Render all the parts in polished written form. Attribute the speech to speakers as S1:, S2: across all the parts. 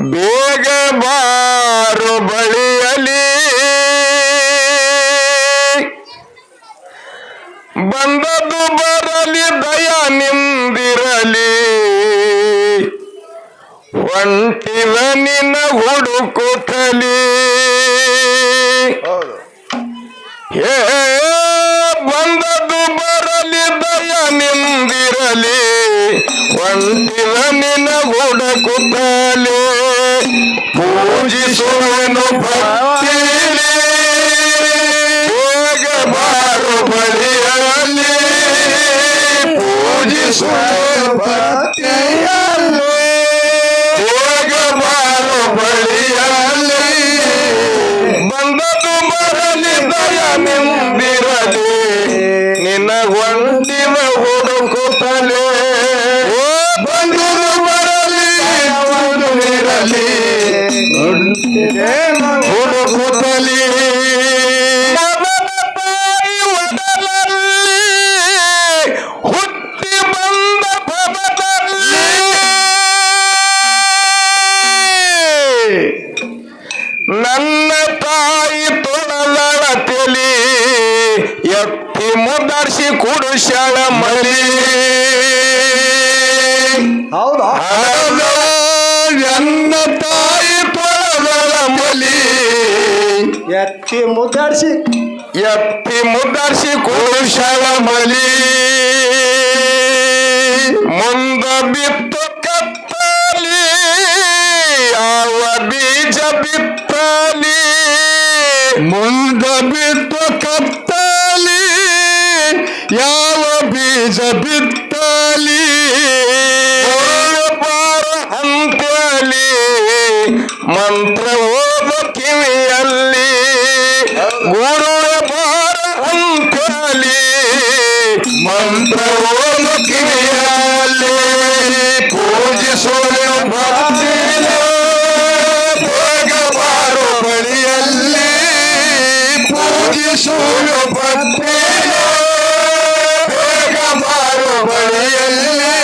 S1: ಬೇಗ ಬಾರು ಬಳಿಯಲಿ ಬಂದದ್ದು ಬರಲಿ ದಯ ನಿಂದಿರಲಿ ಒಂಟಿವ ನಿನ್ನ ಹುಡುಕುತ್ತಲಿ ಹೇ ಬಂದದ್ದು ಬರಲಿ ದಯ ನಿಂದಿರಲಿ ಒಂಟಿವ ನಿನ್ನ ಹುಡುಕುತ್ತಲಿ ಪೂಜಿಸುವನು ಭಕ್ತಿಲಿ ಬೇಗ ಬಾರು ಬಳಿಯಲಿ ಪೂಜಿಸುವನು ಭಕ್ತಿಯಲ್ಲಿ ಬೇಗ ಬಾರು ಬಳಿಯಲಿ ಬಂದದು ಬರಲಿ ದಯ ನಿಂದಿರಲಿ ನಿನ್ನ ಒಂಟಿವ ಹುಡುಕುತ್ತಲೇ ಬಂದದು ಬರಲಿ ಇರಲಿ ಹುಡುಕುತ್ತಲಿ ಹುಟ್ಟಿ ಬಂದ ಪದದಲ್ಲಿ ನನ್ನ ತಾಯಿ ತೊಳಲಳ ತೆಲಿ ಎತ್ತಿ ಮುದರ್ಸಿ ಕುಡುಶಳ ಮಲಿ
S2: ಹೌದಾ
S1: ನನ್ನ ತಾಯಿ ತೊಳಲಳ ಮಲಿ
S2: ಎತ್ತಿ ಮುದರ್ಸಿ
S1: ಕುಡುಶಳ ಮಲಿ ಮುಂದ ಬಿತ್ತು ಕತ್ತಲಿ ಯಾವ ಬೀಜ ಬಿತ್ತಲಿ ಮುಂದ ಬಿತ್ತು ಕತ್ತಲಿ ಯಾವ ಬೀಜ ಬಿತ್ತಲಿ ಬಾರ ಹಂತಲಿ ಮಂತ್ರ ಓದ ಕಿವಿಯಲ್ಲಿ ಗುರುಳ ಬಾರ ಹಂತಲಿ ಮಂತ್ರ ಓದ ಕಿವಿಯಲ್ಲಿ ಪೂಜಿಸುವ ಭಕ್ತಿಲಿ ಬೇಗ ಬಾರು ಬಳಿಯಲ್ಲಿ ಪೂಜಿಸುವ ಭಕ್ತಿಲಿ ಬೇಗ ಬಾರು ಬಳಿಯಲ್ಲಿ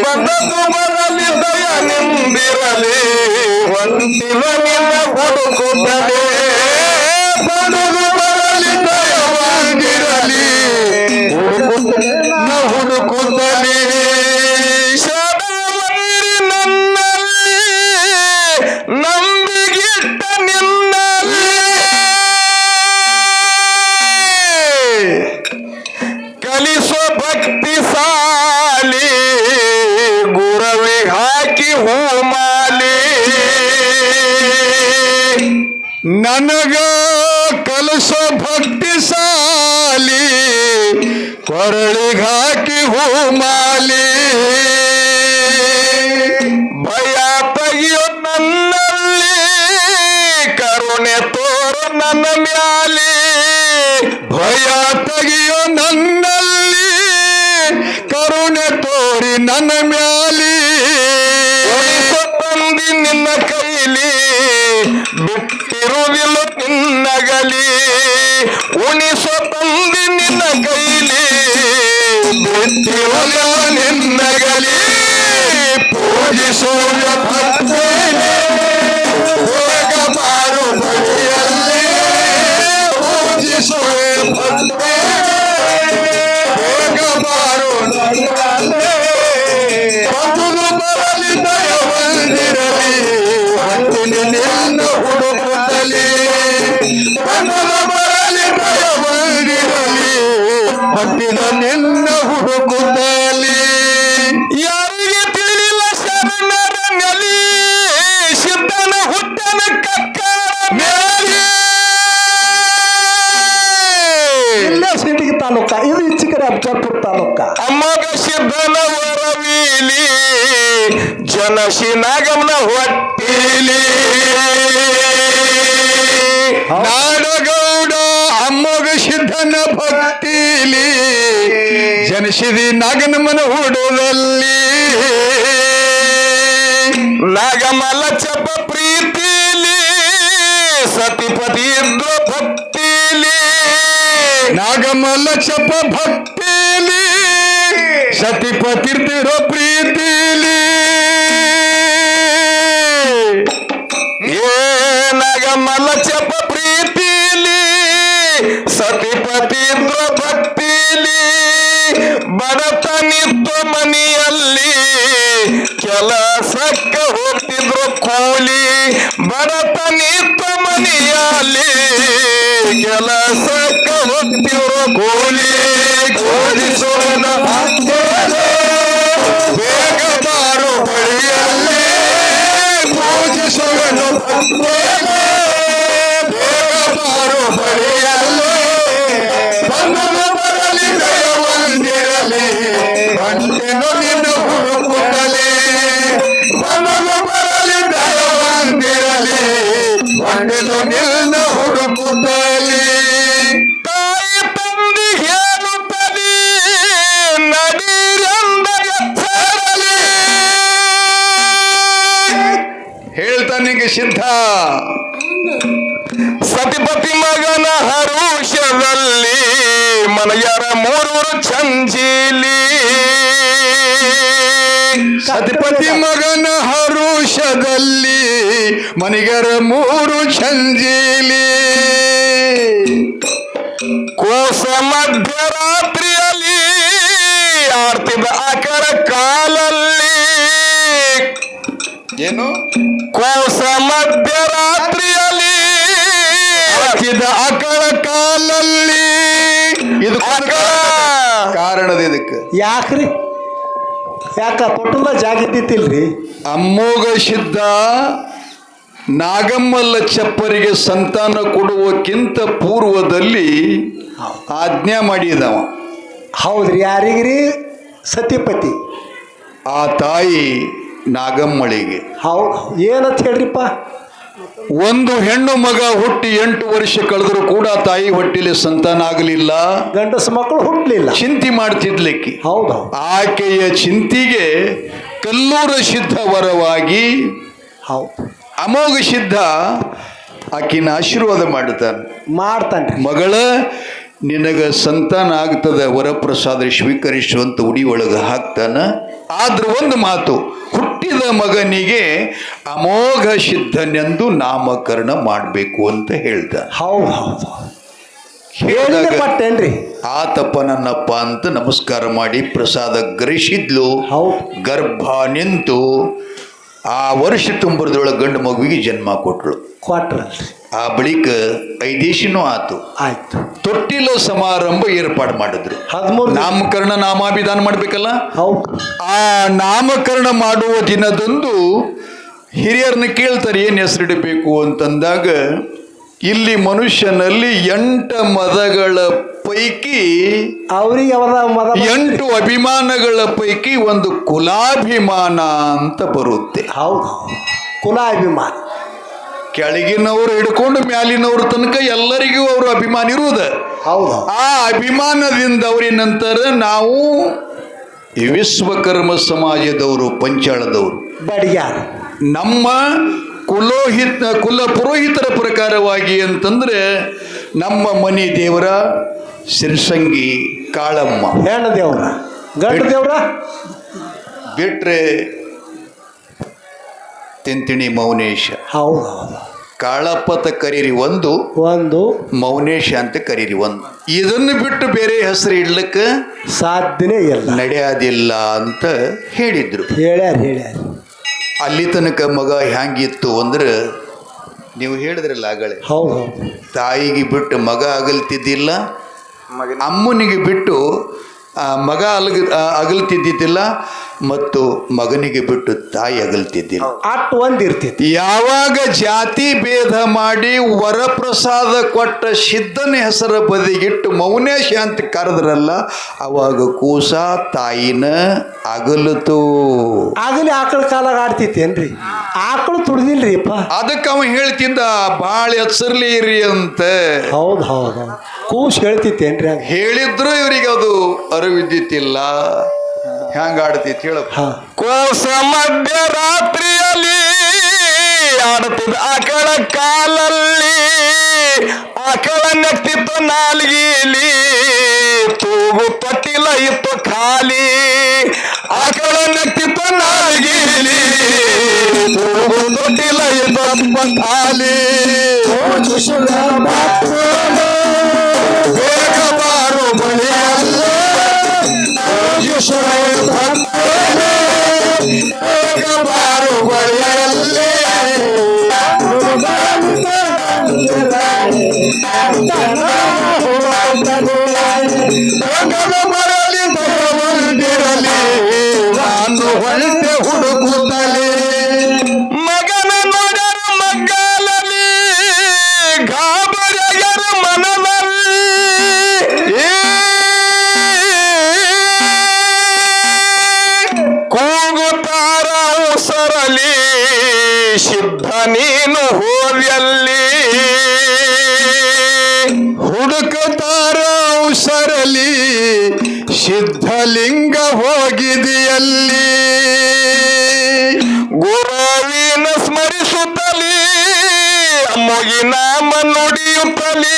S1: ಬಂದದ್ದು ಬರಲಿ ದಯ ನಿಂದಿರಲಿ ಒಂಟಿವ ನಿನ್ನ ಹುಡುಕುತ್ತಲೇ ಬಂದದ್ದು ಬರಲಿ ದಯವಾಗಿರಲಿ ಹುಡುಕುತ್ತಲೇ ಶರಣವೈರಿ ನನ್ನಲ್ಲಿ ನಂಬಿಗಿಟ್ಟ ನಿನ್ನಲ್ಲಿ ಕಲಿಸೋ ಭಕ್ತಿ ಸಾಲಿ ಗುರವಿ ಹಾಕಿ ಹೂಮಾಲಿ ನನಗ ಕಲಿಸೋ ಭಕ್ತಿ ಸಾಲಿ ಕೊರಳಿಗೆ ಹಾಕಿ ಹೂಮಾಲಿ ಭಯ ತೆಗಿಯೋ ನನ್ನಲ್ಲಿ ಕರುಣೆ ತೋರು ನನ್ನ ಮ್ಯಾಲಿ ಭಯ ತೆಗಿಯೋ ನನ್ನಲ್ಲಿ ಕರುಣೆ ತೋರಿ ನನ್ನ ಮ್ಯಾಲಿ ತಂದಿ ನಿನ್ನ ಕೈಲಿ ಬಿಟ್ಟಿರುವುದಿಲ್ಲ ನಿನ್ನಗಲಿ ಉಣಿಸೋ ತಂದಿ ನಿನ್ನ ಕೈಲಿ ಬಿಟ್ಟಿರುವುದಿಲ್ಲ ನಿನ್ನಗಲಿ ಪೂಜಿಸುವ ಭಕ್ತಿಲಿ ಬೇಗ ಬಾರು ಬಳಿಯಲ್ಲಿ ಪೂಜಿಸುವ ಭಕ್ತಿಲಿ ಬೇಗ ಬಾರು ಬಂದು ಬರಲಿ ದಯವಂದಿರಲಿ ಹತ್ತಿನ ನಿನ್ನ ಹುಡುಕುತ್ತಲಿ ಬಂದು ಬರಲಿ ದಯವಂದಿರಲಿ ಹತ್ತಿನ ನಿನ್ನ ಹುಡುಕುತ್ತಲಿ ಯಾರಿಗೆ ತಿಳಿಲ್ಲ ಶರಣರ ನೆಲಿ ಸಿದ್ಧನ ಹುಟ್ಟನ ಕಕ್ಕರ ಮೇಲೆ
S2: ಇಲ್ಲೇ ಸಿಂದಗಿ ತಾಲೂಕ ಇದು ಇಚ್ಚಿಕರೆ ಅಬ್ಜಾಪುರ ತಾಲೂಕ
S1: ಅಮ್ಮಗ ಸಿದ್ಧನ ವರವೀಲಿ ಜನಶಿ ನಾಗಮನ ಹೊಟ್ಟಿಲಿ ನಾಡಗೌಡ ಅಮ್ಮಗ ಸಿದ್ಧನ ಭಕ್ತಿಲಿ ಜನಶಿದಿ ನಾಗನಮನ ಹುಡುದಲ್ಲಿ ನಾಗಮಲ ಚಪ ಪ್ರೀತಿಲಿ ಸತಿಪತಿ ಇದ್ರು ಭಕ್ತಿಲಿ ನಾಗಮಲ ಚಪ ಭಕ್ತಿಲಿ ಸತಿಪತಿರ್ತಿರೋ ಪ್ರೀತಿಲಿ ಸಂಧ್ಯದಲ್ಲಿ ಕೆಲಸಕ್ಕ ಹೋಗ್ತಿದ್ರು ಕೂಲಿ ಬಡತನಿತ್ತ ಮನೆಯಲ್ಲಿ ಕೆಲಸಕ್ಕ ಹೋಗ್ತಿದ್ರು ಕೂಲಿ ಗೋಧಿಸೋಣ ಬೇಗ ಬಾರು ಬಳಿಯಲ್ಲಿ ಪೂಜಿಸುವನು ಬೇಗ ಬಾರು ಬಳಿಯಲ್ಲಿ ಬಂದನು ಬರಲಿ ದಯವಂದಿರಲಿ ಬಂದೆನು ನಿನ್ನ ಹುಡುಕುತ್ತಲೇ ಬಂದನು ಬರಲಿ ದಯವಂದಿರಲಿ ಬಂದೆನು ನಿನ್ನ ಹುಡುಕುತ್ತಲೇ ತಾಯಿ ತಂದಿ ಹೇಳುತ್ತದೆ ನಡಿರಂದ ಎತ್ತರಲಿ ಹೇಳ್ತಾನಿಗೆ ಸಿದ್ಧ ಸತಿಪತಿ ಮಗನ ಹರುಷದಲ್ಲಿ ಮನೆಯರ ಮೂರೂರು ಚಂಜೀಲಿ ಸತಿಪತಿ ಮಗನ ಹರುಷದಲ್ಲಿ ಮನೆಯರ ಮೂರು ಚಂಜೀಲಿ ಕೋಸ ಮಧ್ಯರಾತ್ರಿಯಲ್ಲಿ ಆಡ್ತಿದ್ದ ಆಕರ ಕಾಲಲ್ಲಿ ಏನು ಕೋಸ ಮಧ್ಯರಾತ್ರಿಯಲ್ಲಿ ಆಡ್ತಿದ್ದ ಆಕಳ ಕಾಲಲ್ಲಿ ಇದು ಕಾರಣದ ಇದಕ್ಕೆ
S2: ಯಾಕ್ರಿ ಯಾಕ ತೊಟ್ಟದ ಜಾಗ ಇದ್ದಿತ್ತಿಲ್ರಿ
S1: ಅಮ್ಮೋಘ ಸಿದ್ಧ ನಾಗಮ್ಮಲ್ಲ ಚಪ್ಪರಿಗೆ ಸಂತಾನ ಕೊಡುವಕ್ಕಿಂತ ಪೂರ್ವದಲ್ಲಿ ಆಜ್ಞಾ ಮಾಡಿದವ
S2: ಹೌದ್ರಿ ಯಾರಿಗ್ರಿ ಸತಿಪತಿ
S1: ಆ ತಾಯಿ ನಾಗಮ್ಮಳಿಗೆ
S2: ಹೌದು ಏನಂತ ಹೇಳ್ರಿಪ್ಪ
S1: ಒಂದು ಹೆಣ್ಣು ಮಗ ಹುಟ್ಟಿ 8 ವರ್ಷ ಕಳೆದರೂ ಕೂಡ ತಾಯಿ ಹೊಟ್ಟಿಲಿ ಸಂತಾನ ಆಗಲಿಲ್ಲ
S2: ಗಂಡಸು ಮಕ್ಕಳು ಹುಟ್ಟಲಿಲ್ಲ
S1: ಚಿಂತೆ ಮಾಡ್ತಿದ್ಲಿಕ್ಕೆ
S2: ಹೌದು
S1: ಆಕೆಯ ಚಿಂತಿಗೆ ಕಲ್ಲೂರ ಸಿದ್ಧ ವರವಾಗಿ
S2: ಹೌದು
S1: ಅಮೋಘ ಸಿದ್ಧ ಆಕಿನ ಆಶೀರ್ವಾದ
S2: ಮಾಡ್ತಾನ್ರಿ
S1: ಮಗಳ ನಿನಗ ಸಂತಾನ ಆಗ್ತದ ವರಪ್ರಸಾದ ಸ್ವೀಕರಿಸುವಂತ ಉಡಿ ಒಳಗೆ ಹಾಕ್ತಾನ ಆದ್ರ ಒಂದು ಮಾತು ಹುಟ್ಟಿದ ಮಗನಿಗೆ ಅಮೋಘ ಸಿದ್ಧನೆಂದು ನಾಮಕರಣ ಮಾಡಬೇಕು ಅಂತ ಹೇಳ್ದ
S2: ಹೌದು ಹೌದು ಪಟ್ಟೇನ್ರಿ
S1: ಆತಪ್ಪ ನನ್ನಪ್ಪ ಅಂತ ನಮಸ್ಕಾರ ಮಾಡಿ ಪ್ರಸಾದ ಗರಿಸಿದ್ಲು
S2: ಹೌದು
S1: ಗರ್ಭ ನಿಂತು ಆ ವರ್ಷ ತುಂಬರದೊಳಗೆ ಗಂಡು ಮಗುವಿಗೆ ಜನ್ಮ ಕೊಟ್ರು ಆ ಬಳಿಕ 5 ದಿವಸನೂ ಆತು
S2: ಆಯ್ತು
S1: ತೊಟ್ಟಿಲ ಸಮಾರಂಭ ಏರ್ಪಾಡು ಮಾಡಿದ್ರು
S2: 13
S1: ನಾಮಕರಣ ನಾಮಾಭಿಧಾನ ಮಾಡ್ಬೇಕಲ್ಲ
S2: ಹೌದು
S1: ಆ ನಾಮಕರಣ ಮಾಡುವ ದಿನದಂದು ಹಿರಿಯರನ್ನ ಕೇಳ್ತಾರೆ ಏನು ಹೆಸರಿಡಬೇಕು ಅಂತಂದಾಗ ಇಲ್ಲಿ ಮನುಷ್ಯನಲ್ಲಿ 8 ಮದಗಳ ಪೈಕಿ
S2: ಅವ್ರಿಗೆ ಮದ
S1: 8 ಅಭಿಮಾನಗಳ ಪೈಕಿ ಒಂದು ಕುಲಾಭಿಮಾನ ಅಂತ ಬರುತ್ತೆ
S2: ಹೌದು ಕುಲಾಭಿಮಾನ
S1: ಕೆಳಗಿನವರು ಹಿಡ್ಕೊಂಡು ಮ್ಯಾಲಿನವ್ರ ತನಕ ಎಲ್ಲರಿಗೂ ಅವರು ಅಭಿಮಾನ ಇರುವುದು
S2: ಹೌದು
S1: ಆ ಅಭಿಮಾನದಿಂದ ಅವ್ರೇನಂತರ ನಾವು ಈ ವಿಶ್ವಕರ್ಮ ಸಮಾಜದವರು ಪಂಚಾಳದವರು
S2: ಬಡಿಯಾರ
S1: ನಮ್ಮ ಕುಲ ಪುರೋಹಿತರ ಪ್ರಕಾರವಾಗಿ ಅಂತಂದ್ರೆ ನಮ್ಮ ಮನೆ ದೇವರ ಸಿರ್ಸಂಗಿ ಕಾಳಮ್ಮ
S2: ಹೆಣ್ಣು ದೇವ್ರ ಗಂಡ ದೇವ್ರ
S1: ಬಿಟ್ರೆ ತಿಂತಿಣಿ ಮೌನೇಶ
S2: ಹೌದು ಹೌದು
S1: ಕಾಳಪ್ಪತ ಕರೀರಿ ಒಂದು ಮೌನೇಶ ಅಂತ ಕರೀರಿ ಒಂದು ಇದನ್ನು ಬಿಟ್ಟು ಬೇರೆ ಹೆಸರು ಇಡ್ಲಿಕ್ಕೆ
S2: ಸಾಧ್ಯನೇ ಇಲ್ಲ
S1: ನಡೆಯೋದಿಲ್ಲ ಅಂತ ಹೇಳಿದ್ರು
S2: ಹೇಳ್ಯಾರ
S1: ಅಲ್ಲಿ ತನಕ ಮಗ ಹ್ಯಾಂಗಿತ್ತು ಅಂದ್ರೆ ನೀವು ಹೇಳಿದ್ರಲ್ಲ ಆಗಲೇ
S2: ಹೌದು
S1: ತಾಯಿಗೆ ಬಿಟ್ಟು ಮಗ ಅಗಲ್ತಿದ್ದಿಲ್ಲ ಅಮ್ಮನಿಗೆ ಬಿಟ್ಟು ಮಗ ಅಗಲ್ತಿದ್ದಿದ್ದಿಲ್ಲ ಮತ್ತು ಮಗನಿಗೆ ಬಿಟ್ಟು ತಾಯಿ ಅಗಲ್ತಿದ್ದಿಲ್ಲ
S2: ಅಟ್ ಒಂದಿರ್ತಿತ್ತು
S1: ಯಾವಾಗ ಜಾತಿ ಭೇದ ಮಾಡಿ ವರಪ್ರಸಾದ ಕೊಟ್ಟ ಸಿದ್ಧನ ಹೆಸರ ಬದಿಗಿಟ್ಟು ಮೌನೇಶ ಅಂತ ಕರೆದ್ರಲ್ಲ ಅವಾಗ ಕೂಸ ತಾಯಿನ ಅಗಲತು
S2: ಆಗಲಿ ಆಕಳ ಕಾಲಾಗ ಆಡ್ತಿತ್ತೇನ್ರಿ ಆಕಳು ತುಡ್ದಿಲ್ರಿ
S1: ಅದಕ್ಕೆ ಅವ ಹೇಳ್ತಿದ್ದ ಭಾಳ ಎಚ್ಚರ್ಲಿ ಇರಿ ಅಂತ
S2: ಹೌದು ಹೌದು ಕೂಸ್ ಹೇಳ್ತಿತ್ತೇನ್ರಿ
S1: ಹೇಳಿದ್ರು ಇವರಿಗೆ ಅದು ಅರಿವಿದ್ದಿತ್ತಿಲ್ಲ ಹೆಂಗ ಆಡ್ತಿತ್ತು ಹೇಳಪ್ಪ ಕೋಸ ಮಧ್ಯರಾತ್ರಿಯಲ್ಲಿ ಆಡುತ್ತಿದ್ದ ಆಕಳ ಕಾಲಲ್ಲಿ ಆಕಳ ನೆಕ್ತಿತ್ತು ನಾಲ್ಗಿಲಿ ತೂಗು ತೊಟ್ಟಿಲ ಇತ್ತು ಖಾಲಿ ಆಕಳ ನೆಕ್ತಿತ್ತು ನಾಲ್ಗಿಲಿ ತೂಗು ತೊಟ್ಟಿಲ ಇತ್ತು ಖಾಲಿ ಬೇಗ ಬಾರು ಬಳಿಯಲ್ಲ ಒಂಟೆ ಹುಡುಕುತ್ತಲೇ
S3: ಮಗನ ನೋಡರ ಮಗ್ಗಲಲ್ಲಿ ಗಾಬರಿಯರ ಮನದಲ್ಲಿ ಕೂಗುತ್ತಾರ ಉಸರಲಿ ಸಿದ್ಧ ನೀನು ಹೋದಲ್ಲಿ
S1: ಹುಡುಕುತ್ತಾರ ಉಸರಲಿ ಸಿದ್ಧಲಿಂಗ ಹೋಗಿದೆಯಲ್ಲಿ
S3: ಗುರುವಿನ ಸ್ಮರಿಸುತ್ತಲೇ ಅಮ್ಮಗಿ ನಾಮ ನುಡಿಯುತ್ತಲೇ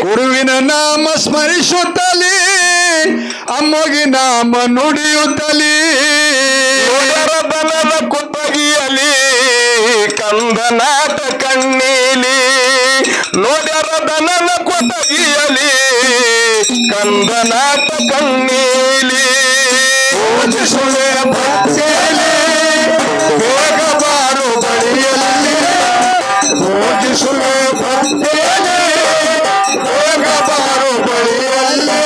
S1: ಗುರುವಿನ ನಾಮ ಸ್ಮರಿಸುತ್ತಲೇ ಅಮ್ಮಗಿ ನಾಮ ನುಡಿಯುತ್ತಲೇ
S3: ದನದ ಕುತ್ತಗಿಯಲಿ ಕಂದನಾಟ ಕಣ್ಣೀಲಿ ನೋಡ್ಯಾರ ದನದ ಕುತ್ತಗಿಯಲಿ ಕಂದನಾಟ ಕಣ್ಣೀಲಿ
S1: ಪೂಜಿಸುವೆ ಭಕ್ತಿಯಲ್ಲಿ ಬೇಗ ಬಾರು ಬಳಿಯಲ್ಲಿ ಪೂಜಿಸುವೆ ಭಕ್ತಿಯಲ್ಲಿ ಬೇಗ ಬಾರು ಬಳಿಯಲ್ಲಿ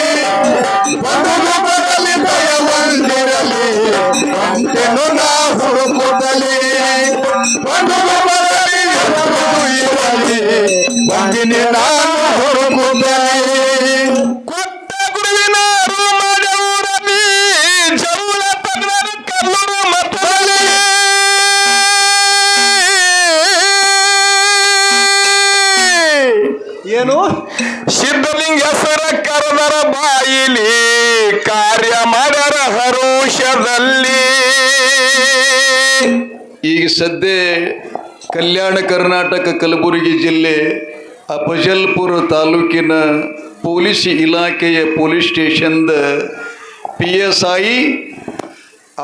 S1: ಬಂದು ಬರಲಿ ಭಯ ಬಂದಿರಲಿ ಅಂತೆನು ನಾ ಹುಡುಕುತ್ತಲೇ ಬಂದು ಬರಲಿ ಇರಲಿ ಬಂದಿನಿ ನಾನು ಹುಡುಕುತ್ತಲೇ
S3: ಕೊಟ್ಟ ಗುರುವಿನ ರೂಮದೂರಲಿ ಜೌಳ ತಜ್ಞರ ಕಲ್ಲೂರು ಮಠದಲ್ಲಿ
S2: ಏನು
S3: ಸಿದ್ಧಲಿಂಗ ಹೆಸರ ಕರೆದರ ಬಾಯಿಲಿ ಕಾರ್ಯ ಮಾಡರ ಹರುಷದಲ್ಲಿ
S1: ಈಗ ಸದ್ಯ ಕಲ್ಯಾಣ ಕರ್ನಾಟಕ ಕಲಬುರಗಿ ಜಿಲ್ಲೆ ಅಫಜಲ್ಪುರ ತಾಲೂಕಿನ ಪೊಲೀಸ್ ಇಲಾಖೆಯ ಪೊಲೀಸ್ ಸ್ಟೇಷನ್ದ PSI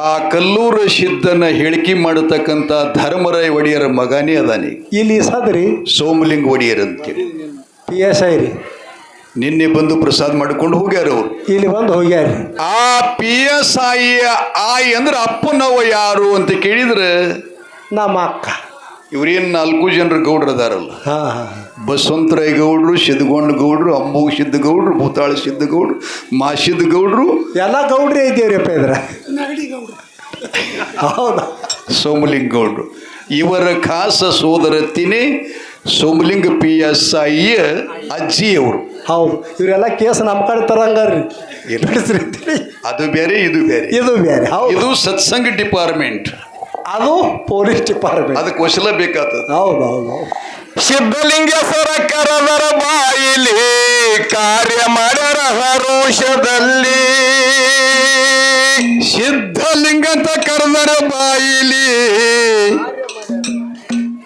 S1: ಆ ಕಲ್ಲೂರು ಸಿದ್ಧನ ಹೇಳಿಕೆ ಮಾಡತಕ್ಕಂಥ ಧರ್ಮರಾಯ ಒಡೆಯರ ಮಗನೇ ಅದಾನೆ
S2: ಇಲ್ಲಿ ಸದ್ರಿ
S1: ಸೋಮಲಿಂಗ ಒಡೆಯರ್ ಅಂತೇಳಿ
S2: PSI ರೀ
S1: ನಿನ್ನೆ ಬಂದು ಪ್ರಸಾದ ಮಾಡ್ಕೊಂಡು ಹೋಗ್ಯಾರ ಅವರು
S2: ಇಲ್ಲಿ ಬಂದು ಹೋಗ್ಯಾರಿ
S1: ಆ PSI ಆಯ್ ಅಂದ್ರೆ ಅಪ್ಪನವ ಯಾರು ಅಂತ ಕೇಳಿದ್ರೆ
S2: ನಮ್ಮ ಅಕ್ಕ
S1: ಇವ್ರೇನು 4 ಜನರು ಗೌಡ್ರು ಅದಾರಲ್ಲ
S2: ಹಾ ಹಾ
S1: ಬಸವಂತರಾಯ ಗೌಡ್ರು ಸಿದ್ಧಗೊಂಡ ಗೌಡ್ರು ಅಂಬು ಸಿದ್ಧಗೌಡ್ರು ಭೂತಾಳ ಸಿದ್ಧಗೌಡ್ರು ಮಾಸಿದ್ದ ಗೌಡ್ರು
S2: ಎಲ್ಲ ಗೌಡ್ರಿ ಇದ್ದೇವ್ರಿಪ್ಪ ಇದ್ರ ಹೌದಾ
S1: ಸೋಮಲಿಂಗ ಗೌಡ್ರು ಇವರ ಖಾಸ ಸೋದರತ್ತಿನೇ ಸೋಮಲಿಂಗ PSI ಅಜ್ಜಿಯವರು
S2: ಹೌದು ಇವರೆಲ್ಲ ಕೇಸ್ ನಮ್ಮ ಕಡೆ ತರಂಗಾರ್ರಿ
S1: ಅದು ಬೇರೆ ಇದು ಬೇರೆ
S2: ಇದು ಬೇರೆ ಹೌದು
S1: ಇದು ಸತ್ಸಂಗ ಡಿಪಾರ್ಟ್ಮೆಂಟ್
S2: ಅದು ಪೊಲೀಸ್ ಡಿಪಾರ್ಟ್ಮೆಂಟ್
S1: ಅದಕ್ಕೆ ವಶಲ ಬೇಕಾಗ್ತದೆ
S2: ಹೌದು ಹೌದು
S3: ಸಿದ್ಧಲಿಂಗೇಶ್ವರ ಕರೆದರ ಬಾಯಿಲಿ ಕಾರ್ಯ ಮಾಡರ ಹರುಷದಲ್ಲಿ
S1: ಸಿದ್ಧಲಿಂಗ ಅಂತ ಕರೆದರ ಬಾಯಿಲಿ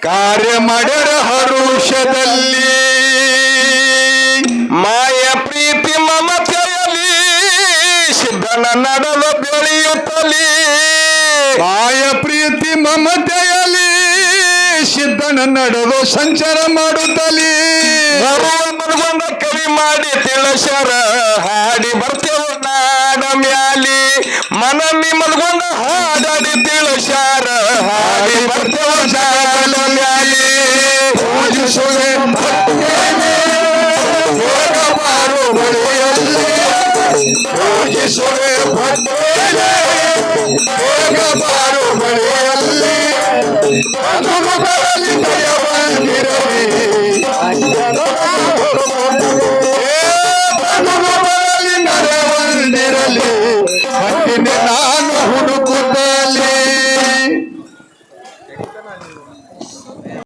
S1: ಕಾರ್ಯ ಮಾಡ್ಯಾರ ಹರುಷದಲ್ಲಿ
S3: ಮಾಯ ಪ್ರೀತಿ ಮಮತೆಯಲ್ಲಿ ಸಿದ್ಧನ ನಡೆದ ಬೆಳೆಯುತ್ತಲಿ
S1: ಮಾಯ ಪ್ರೀತಿ ಮಮತೆಯಲ್ಲಿ ಸಿದ್ಧನ ನಡೆದು ಸಂಚಾರ ಮಾಡುತ್ತಲೇ
S3: ಬರುವಂದ ಕವಿ ಮಾಡಿ ತಿಳಿಸ್ಯಾರ ಹಾಡಿ ಬರ್ತೇವ ನಾಡ ಮ್ಯಾಲಿ ಮನಮಿ ಮಲ್ಗೊಂಡ ಹಾಡಾಡಿ ತಿಳಿಸ್ಯಾರ ಹಾಡಿ ಬರ್ತೇವ ನಾಡ ಮ್ಯಾಲಿ
S1: ಪೂಜಿಸುವೆ ಭಕ್ತಿಯಲ್ಲಿ ಬೇಗ ಬಾರು ಬಳಿಯಲ್ಲಿ ಪೂಜಿಸುವೆ ಭಕ್ತಿಯಲ್ಲಿ ಬೇಗ ಬಾರು ಬಳಿಯಲ್ಲಿ ಬಂದು ಬರಲಿ ಭಯ ಬಂದಿರಲಿ ಬಂದು ಬರಲಿ ನಡೆ ಬಂದಿರಲಿ